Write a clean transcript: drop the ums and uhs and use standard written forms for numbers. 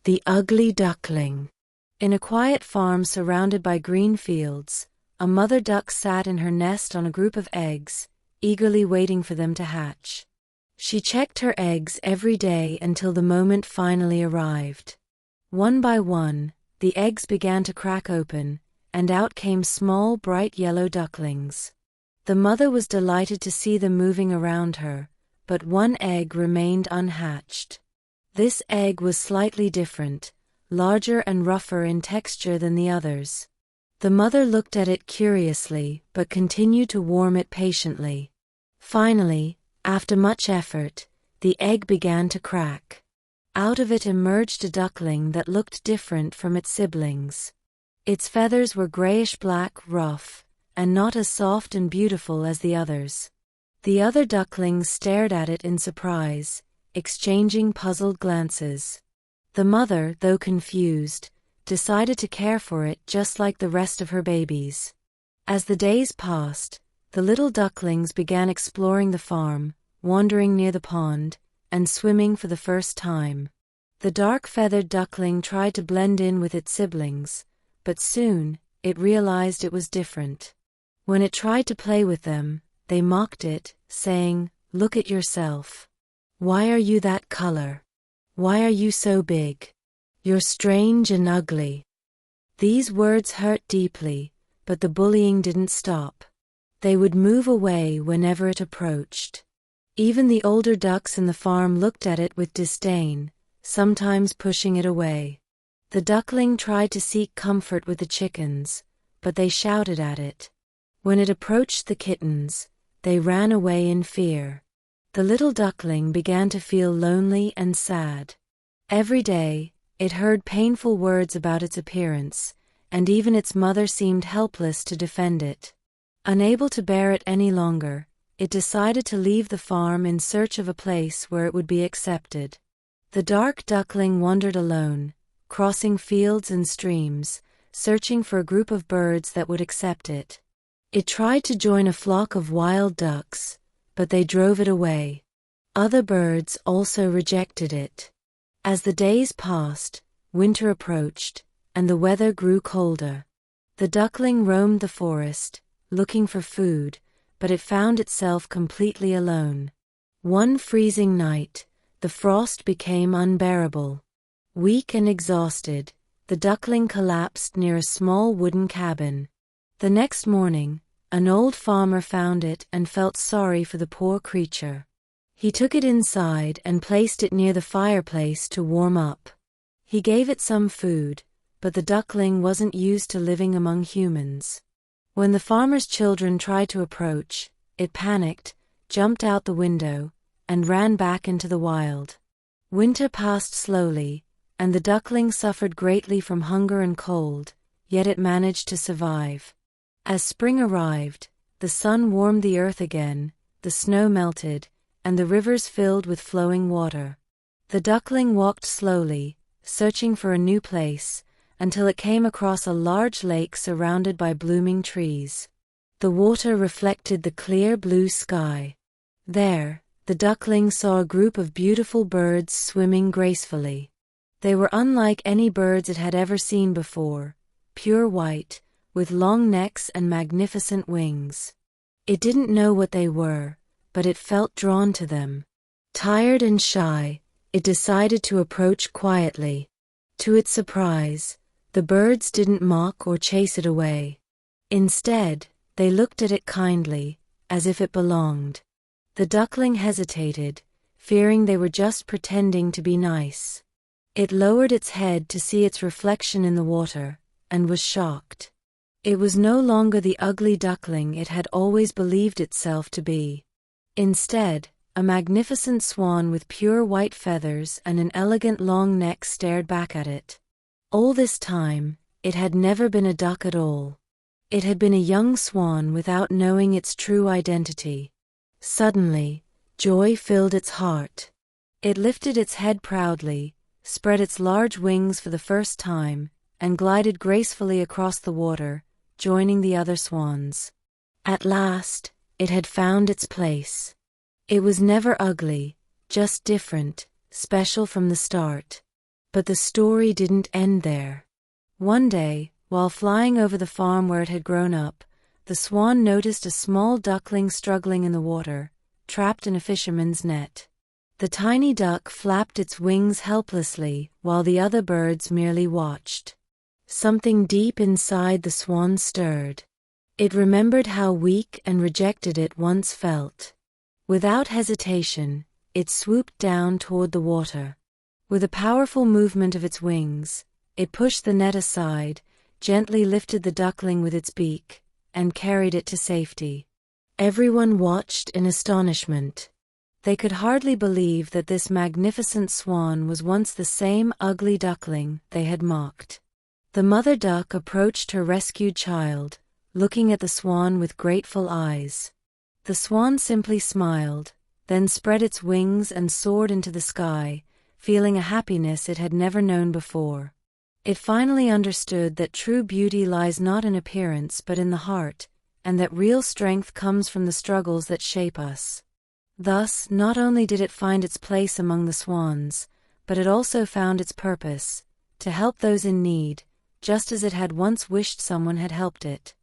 The ugly duckling. In a quiet farm surrounded by green fields, a mother duck sat in her nest on a group of eggs, eagerly waiting for them to hatch. She checked her eggs every day until the moment finally arrived. One by one, the eggs began to crack open, and out came small, bright yellow ducklings. The mother was delighted to see them moving around her, but one egg remained unhatched. This egg was slightly different, larger and rougher in texture than the others. The mother looked at it curiously but continued to warm it patiently. Finally, after much effort, the egg began to crack. Out of it emerged a duckling that looked different from its siblings. Its feathers were grayish-black, rough, and not as soft and beautiful as the others. The other ducklings stared at it in surprise, exchanging puzzled glances. The mother, though confused, decided to care for it just like the rest of her babies. As the days passed, the little ducklings began exploring the farm, wandering near the pond, and swimming for the first time. The dark-feathered duckling tried to blend in with its siblings, but soon, it realized it was different. When it tried to play with them, they mocked it, saying, "Look at yourself. Why are you that color? Why are you so big? You're strange and ugly." These words hurt deeply, but the bullying didn't stop. They would move away whenever it approached. Even the older ducks in the farm looked at it with disdain, sometimes pushing it away. The duckling tried to seek comfort with the chickens, but they shouted at it. When it approached the kittens, they ran away in fear. The little duckling began to feel lonely and sad. Every day, it heard painful words about its appearance, and even its mother seemed helpless to defend it. Unable to bear it any longer, it decided to leave the farm in search of a place where it would be accepted. The dark duckling wandered alone, crossing fields and streams, searching for a group of birds that would accept it. It tried to join a flock of wild ducks, but they drove it away. Other birds also rejected it. As the days passed, winter approached, and the weather grew colder. The duckling roamed the forest, looking for food, but it found itself completely alone. One freezing night, the frost became unbearable. Weak and exhausted, the duckling collapsed near a small wooden cabin. The next morning, an old farmer found it and felt sorry for the poor creature. He took it inside and placed it near the fireplace to warm up. He gave it some food, but the duckling wasn't used to living among humans. When the farmer's children tried to approach, it panicked, jumped out the window, and ran back into the wild. Winter passed slowly, and the duckling suffered greatly from hunger and cold, yet it managed to survive. As spring arrived, the sun warmed the earth again, the snow melted, and the rivers filled with flowing water. The duckling walked slowly, searching for a new place, until it came across a large lake surrounded by blooming trees. The water reflected the clear blue sky. There, the duckling saw a group of beautiful birds swimming gracefully. They were unlike any birds it had ever seen before, pure white, with long necks and magnificent wings. It didn't know what they were, but it felt drawn to them. Tired and shy, it decided to approach quietly. To its surprise, the birds didn't mock or chase it away. Instead, they looked at it kindly, as if it belonged. The duckling hesitated, fearing they were just pretending to be nice. It lowered its head to see its reflection in the water, and was shocked. It was no longer the ugly duckling it had always believed itself to be. Instead, a magnificent swan with pure white feathers and an elegant long neck stared back at it. All this time, it had never been a duck at all. It had been a young swan without knowing its true identity. Suddenly, joy filled its heart. It lifted its head proudly, spread its large wings for the first time, and glided gracefully across the water, joining the other swans. At last, it had found its place. It was never ugly, just different, special from the start. But the story didn't end there. One day, while flying over the farm where it had grown up, the swan noticed a small duckling struggling in the water, trapped in a fisherman's net. The tiny duck flapped its wings helplessly, while the other birds merely watched. Something deep inside the swan stirred. It remembered how weak and rejected it once felt. Without hesitation, it swooped down toward the water. With a powerful movement of its wings, it pushed the net aside, gently lifted the duckling with its beak, and carried it to safety. Everyone watched in astonishment. They could hardly believe that this magnificent swan was once the same ugly duckling they had mocked. The mother duck approached her rescued child, looking at the swan with grateful eyes. The swan simply smiled, then spread its wings and soared into the sky, feeling a happiness it had never known before. It finally understood that true beauty lies not in appearance but in the heart, and that real strength comes from the struggles that shape us. Thus, not only did it find its place among the swans, but it also found its purpose, to help those in need, just as it had once wished someone had helped it.